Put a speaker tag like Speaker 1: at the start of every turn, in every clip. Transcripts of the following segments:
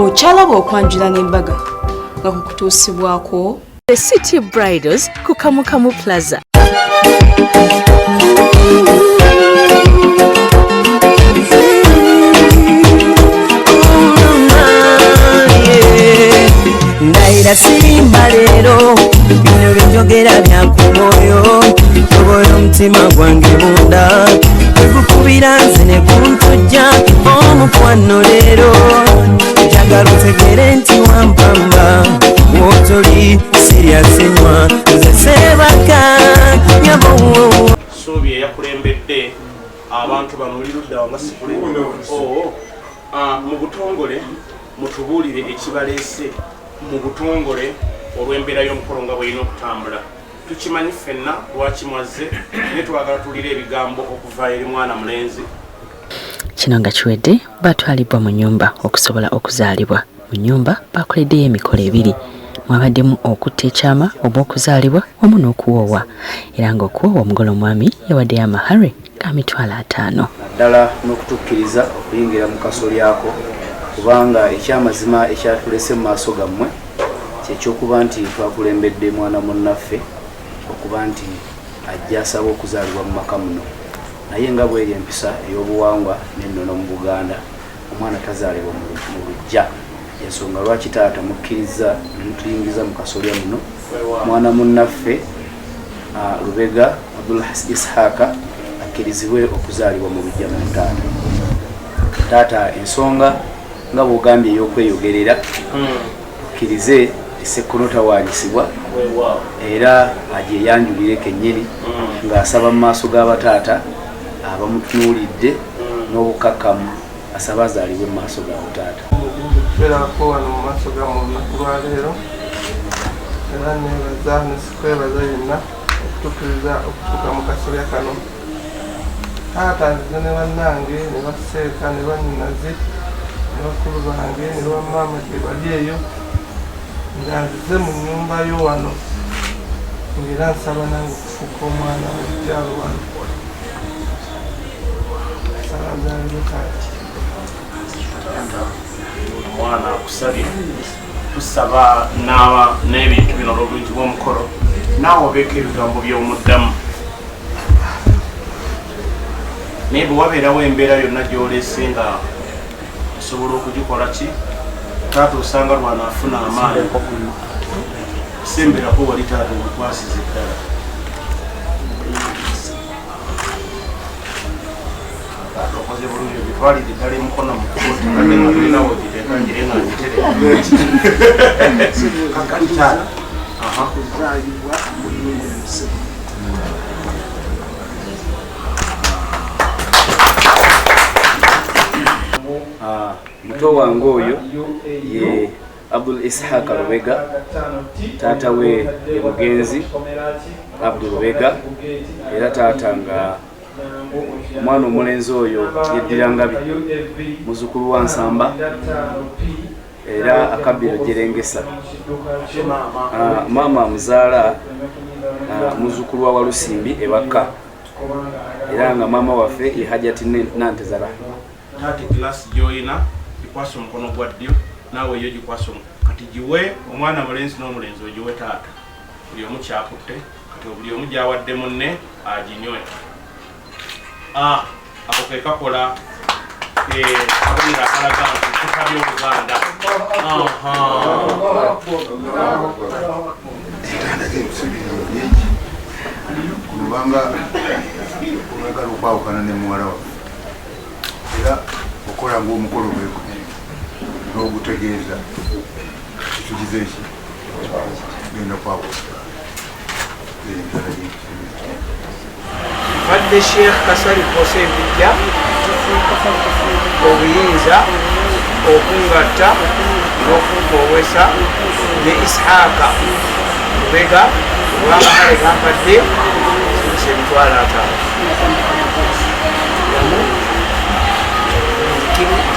Speaker 1: okyalaba okwanjula n'embaga nga kukutuusibwako
Speaker 2: The City Bridals ku Kamukamu Plaza.
Speaker 3: Ndaira simba lero bino by'enjogera byakumoyo tobola omutima gwange munda tegukubira nze ne kuntujja omukwano leero njagala otegere nti wampamba wotoli siryasenywa nze sebaka nyabo
Speaker 4: Sobi yakulembedde abantu banulirudda wanga sikule mu butongole mutubuulire ekibaleese mu butongole olw'embeera y'omukolo nga bw'erina okutambula tukimanyi ffenna lwaki mwazze naye twagala tulire ebigambo okuva eri mwana mulenzi.
Speaker 2: Kino nga kiwedde batwalibwa mu nnyumba okusobola okuzaalibwa. Mu nnyumba bakoleddeyo emikolo ebiri mwabaddemu okutta ekyama obw'okuzaalibwa wamu n'okuwoowa era ng'okuwoowa omugole omwami yawaddeyo amahare ga mitwalo 5
Speaker 5: naddala n'okutukkiriza okuyingira mu kasolyako kubanga ekyamazima ekyatulese mu maaso gammwe kyekyokuba nti twakulembedde mwana munnaffe okuba nti ajja asaba okuzaalibwa mu maka muno naye nga bw'eri empisa ey'obuwangwa n'ennono mu Buganda omwana tazaalibwa mu lujja ensonga lwaki taata mukkiriza mutuyingiza mu kasolya muno mwana munnaffe Lubega Abdul Ishaka akkirizibwe okuzaalibwa mu lujja mu taata ensonga nga bw'ogambye ey'okweyogerera okkirize essekkono tawaanyisibwa era agyeyanjulire kennyini ng'asaba mu maaso g'abataata abamutunuulidde n'obukakkamu asaba azaalibwe mu maaso ga butaata.
Speaker 6: Tubeerako wano mu maaso ga mu lunaku lwa leero era neebaza nesikwebaza yenna okutukkiriza okutuuka mu kasolya kano. Taata nzize ne bannange ne baseeka ne bannyinaze ne bakulu bange ne bamaama gye bali eyo nga nzize mu nnyumba yo wano ng'era nsaba nange okufuuka omwana mukyalo wano saba nzaalibwe kaati.
Speaker 4: Omwana akusabye tusaba n'ebintu bino olw'obulungi bw'omukolo naawe obeeko ebigambo by'omuddamu naye bwe wabeerawo embeera yonna gy'oleese nga osobola okugikola ki taata osanga lwana afuna amaanyi semberako wali taata omukwasiza eddala. Okoze bulungi bitwalire ddala emukono mukubuti kadde nga tulinawo ogiteeka ngire nga ngiterere kakati taata kuzaalibwa omulungi omusibu.
Speaker 5: Muto wange oyo ye Abdul Ishaka Lubega taata we ye mugenzi Abdul Lubega era taata nga omwana omulenzi oyo yeddirangabi muzukulu wa Nsamba era akabbiro Jerengesa maama muzaala muzukulu wa Walusimbi ewaka era nga maama waffe ye Hajati Nantezara.
Speaker 4: Taata kilasi gy'olina gikwasa omukono gwa ddyo naawe yo gikwasa kati giwe omwana mulenzi n'omulenzi ogiwe taata buli omu kyakutte kati buli omu gy'awadde munne aginywe. Ako ke kakola kabonero akalaga nti tusabye Obuganda.
Speaker 7: Kubanga omwagala okwawukana ne muwala waffe era okola ng'omukolo gweko n'ogutegeeza kitugize eki genda kwawuka
Speaker 6: Badde Sheikh Kasali Kose Bijja obuyinza okungatta n'okukoowesa ne Ishaka Lubega olw'amahale gampadde emitwalo 5.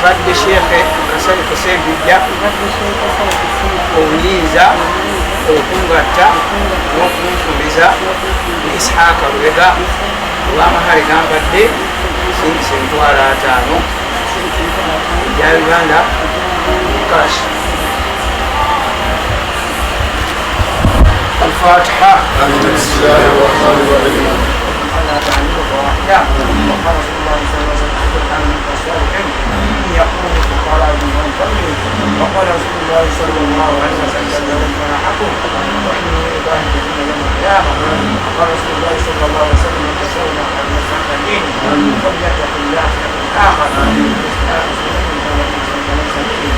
Speaker 6: Badde Sheikh Kasali Kose Bijja obuyinza okungatta n'okunfumiza ne Ishaka Lubega olw'amahale gampadde emitwalo 5 ebya Uganda كاش الفاتحة. بسم الله الرحمن الرحيم. أنا تعليق وأحياء وقال رسول الله صلى الله عليه وسلم عن الأسوار يقول قال ابن فضل وقال رسول الله صلى الله عليه وسلم منحكم وإني إبراهيم تكون يوم القيامة وقال رسول الله صلى الله عليه وسلم تساوي على مسلم الدين فليتق الله آخر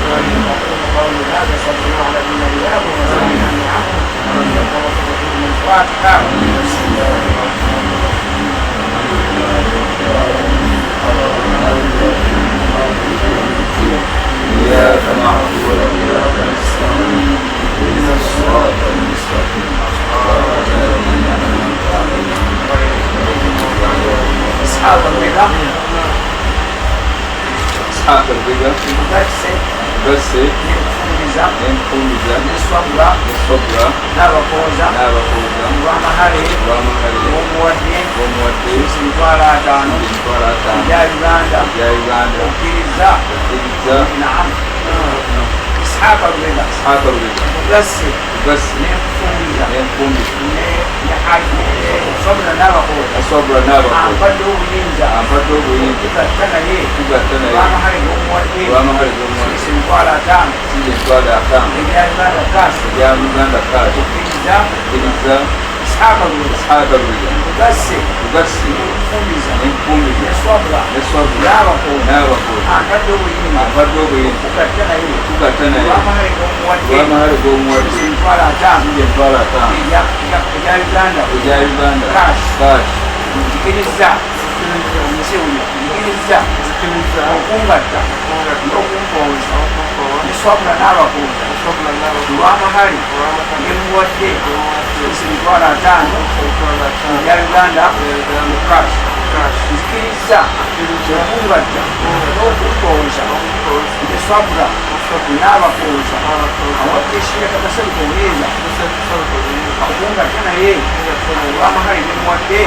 Speaker 6: وأقول قولي هذا صلى الله على ابن الله وسلم عنه الفاتحة. بسم الله الرحمن الرحيم. إياك نعبد وإياك نستعين اهدنا الصراط المستقيم صراط الذين أنعمت عليهم غير المغضوب عليهم. أصحاب الرضا basi n'enfumbiza n'eswabula n'abakooza olw'amahale ng'omuwadde emitwalo 5 ebya Uganda okkiriza naamu Ishaaka Lubega mugasi n'enfumbiza eswabula n'abakooza ampadde obuyinza tugatta naye olw'amahale ng'omuwadde emitwalo 5 ebya Uganda kaasi okkiriza Ishaaka Lubega mugasi n'enfumbiza n'eswabula n'abakooza ampadde obuyinza tugatta naye olw'amahale ng'omuwadde emitwalo 5 ebya Uganda kaasi njigiriza okungatta n'okumpooza neswabula n'abakooza olw'amahale gemuwadde emitwalo 5 ebya Uganda kaasi njigiriza okungatta n'okumpooza neswabula n'abakooza awadde Sheikh Kasaluka Oweeza okungatta naye olw'amahale gemuwadde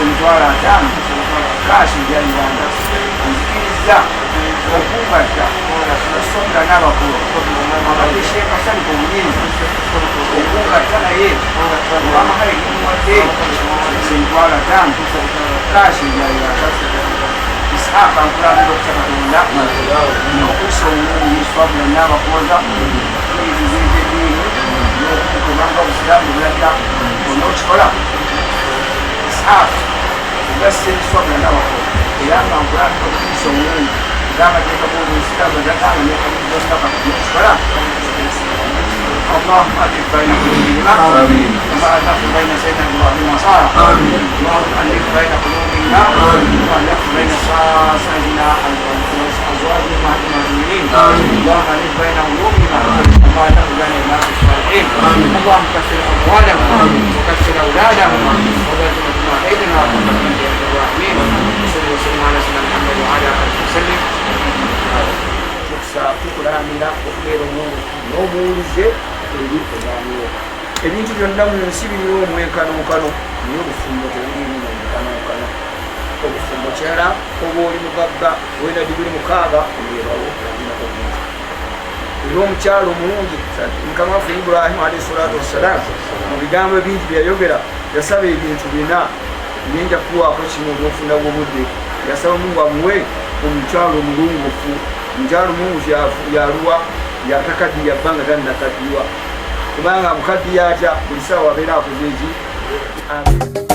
Speaker 6: emitwalo 5 kaasi ebya Uganda njigiriza okungatta neswabula n'abakooza awadde Sheikh Kasaluka Oweeza okungatta naye olw'amahale gemuwadde emitwalo 5 kaasi ebya Uganda. Ishaaka nkulabira okutabatonda n'okussa omulungi eswabula n'abakooza n'ebizibu eddiini n'okukubanga obusiraamu bulagga onookikola. Ishaaka ogassa eswabula n'abakooza era nga nkulabira okussa omulungi ng'amateeka g'obusiraamu agagamba n'ekabuzonaka n'okikola. اللهم ألف بين قلوبنا كما ألفت بين سيدنا إبراهيم وسارة. اللهم ألف بين قلوبنا كما ألفت بين سيدنا أزواج أمهات المؤمنين. اللهم ألف بين قلوبنا كما ألفت بين الناس الصالحين. اللهم كثر أموالهم وكثر أولادهم ولا تمتع أيدنا وتقبل يا الراحمين. وصلى وسلم على سيدنا محمد وعلى آله وسلم. tukulamira okubeera omuntu n'obuwulize eri ebyaliwo. Ebintu byonna mu nsi biriwo omwenkanonkano naye obufumbo tebulirimu omwenkanonkano. Obufumbo kyala oba oli mugagga wena diguli 6 oyebawo olinako bintu. Era omukyalo omulungi Mukama waffe Ibrahim alayhi salatu wassalam mu bigambo bingi byayogera yasaba ebintu bina ninja kuwaako kimu obwofuna bwobudde. Yasaba Mungu amuwe omukyalo omulungufu. Mukyalo Mungu yaluwa yatakaddiya bbanga tannakaddiwa kubanga mukaddiya atya buli ssaawa abeera akoze eki.
Speaker 8: Amina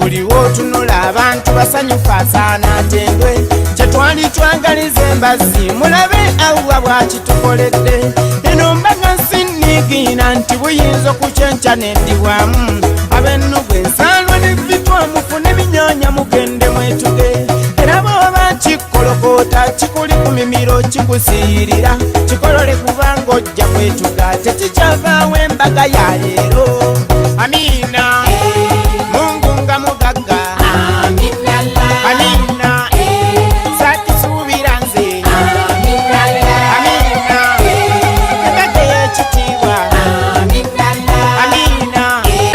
Speaker 3: buli wootunula abantu basanyufu asaana atendwe kye twali twagaliza embazzi mulabe awuwa bwakitukoledde eno mbaga sinniigiina nti buyinza okukyenca n'endibwamu ab'ennugu ensaalwa n'evitwa mufune binyoonya mugende mwetuge era bw'oba kikolokota kikuli ku mimiro kikusiirira kikolole kubanga ojja kwetuga tekikyavaawo embaga ya leero amiina mungu nga mugagga amiina sakisuubira nze amiina embaga y'ekitiibwa amiina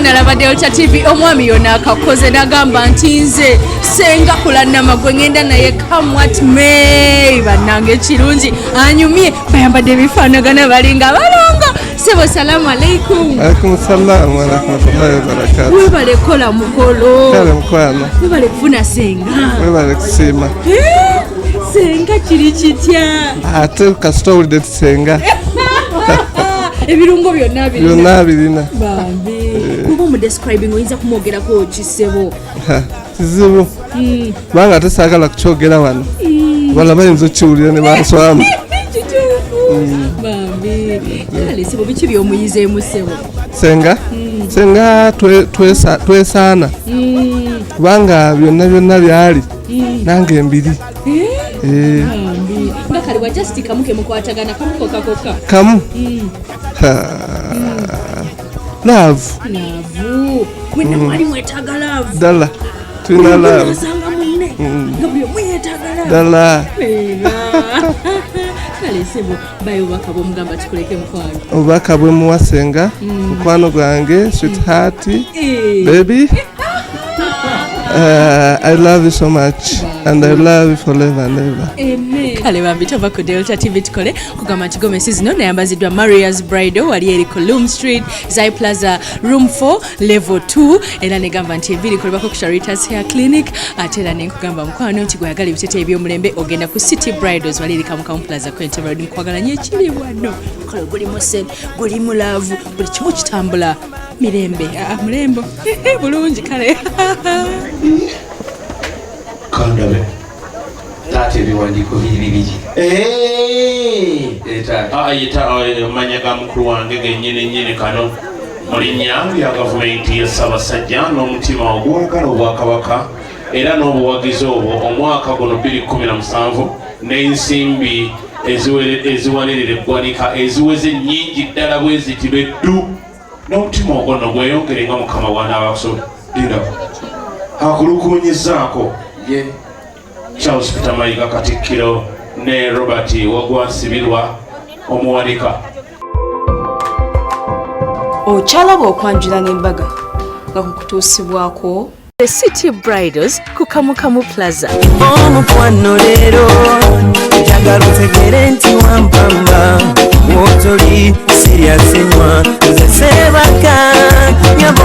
Speaker 1: nalaba Delta TV omwami yona akakoze nagamba nti nze senga kulanama gwe ngenda naye come what may bannange ekirungi anyumye bayambadde ebifaanagana balinga balongo sebo salamu alaikum.
Speaker 6: Alaikum salam wa rahmatullahi wa barakatuh.
Speaker 1: Webale kola mukolo
Speaker 6: kale mukwana
Speaker 1: webale kufuna senga
Speaker 6: webale kusiima
Speaker 1: senga kiri kitya
Speaker 6: ate kasita owulidde tisenga
Speaker 1: ebirungo byonna
Speaker 6: birina
Speaker 1: bambi kuba omudescribing oyinza kumwogerako kisebo
Speaker 6: kizibu kubanga ate saagala kukyogera wano bala bayinza okkiwulira ne banswamu
Speaker 1: bambi kale sebo biki byomuyizeemu sebo
Speaker 6: senga twesaana kubanga byonna byali nange mbiri
Speaker 1: nga kale wajasti kamu kemukwatagana kamu kokakoka
Speaker 6: kamu laavu
Speaker 1: kwena mwali mwetaaga laavu
Speaker 6: ddala tulina laavu
Speaker 1: asanga munne nga buli omu yeetaaga
Speaker 6: ddala
Speaker 1: kale sebo bayo obubaka bwomugamba tukuleke mukwano
Speaker 6: obubaka bwe muwasenga mukwano gwange sweetheart baby I love you so much and I love you forever and ever.
Speaker 1: Amen. Kale bambi tova ku Delta TV tukole kugamba kigomesi zino nayambaziddwa Maria's Bridal wali eri ku Loom Street Zai Plaza room 4 level 2 era negamba nti ebiri kolebako ku Charitas Hair Clinic ate era nenkugamba mukwano nti gweyagala ebitete eby'omulembe ogenda ku City Bridals wali eri Kamukamu Plaza Quentin Road nkwagala nnyo ekiri wano kale guli musen guli mulaavu buli kimu kitambula mirembe mulembo bulungi kale
Speaker 8: kandabe taate ebiwandiiko biri biki
Speaker 4: amanya ga mukulu wange gennyini kano mu linnya lya gavumenti ya Ssaabasajja n'omutima ogwagala obwakabaka era n'obuwagizi obwo omwaka guno 2017 n'ensimbi eziwanirira eggwanika eziweze nnyingi ddala bwe zitibe ddu n'omutima ogwo nno gweyongere nga mukama w'anaabakusobola akulukuunyizaako Charles Peter Mayiga Katikkiro ne Robert Wagwansibirwa omuwanika.
Speaker 1: Okyalaba okwanjula n'embaga nga kukutuusibwako
Speaker 2: The City Bridals ku Kamukamu Plaza.
Speaker 3: Omukwano leero njagala otegere nti wampamba wotoli siryasenywa nze seebaka nyabo